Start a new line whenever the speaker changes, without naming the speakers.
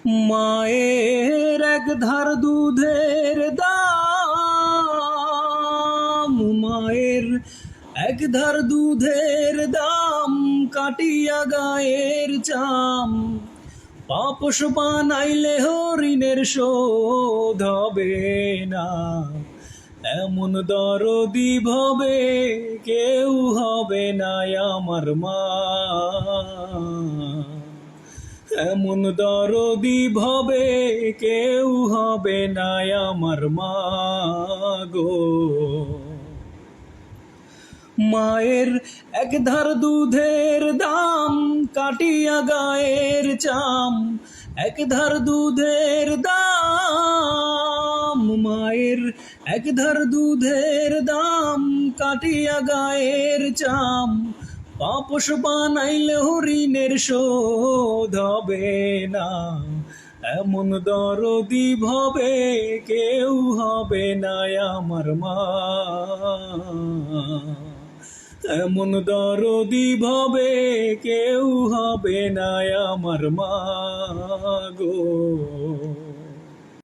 মায়ের এক ধার দুধের দাম, মায়ের এক ধার দুধের দাম, কাটিয়া গায়ের চাম। পাপোশ বানাইলে হরিণের শোধ হবে না, এমন দরদি ভবে কেউ হবে না আমার মা। এমন দরদি ভবে কেউ হবে না আমার মা গো। মায়ের এক ধার দুধের দাম, কাটিয়া গায়ের চাম। এক ধার দুধের দাম, মায়ের এক ধার দুধের দাম, কাটিয়া গায়ের চাম। পাপোশ বানাইলে হরিণের শোধ হবে না, এমন দরদি ভবে কেউ হবে না আমার মা। এমন দরদি ভবে কেউ হবে না আমার মা গো।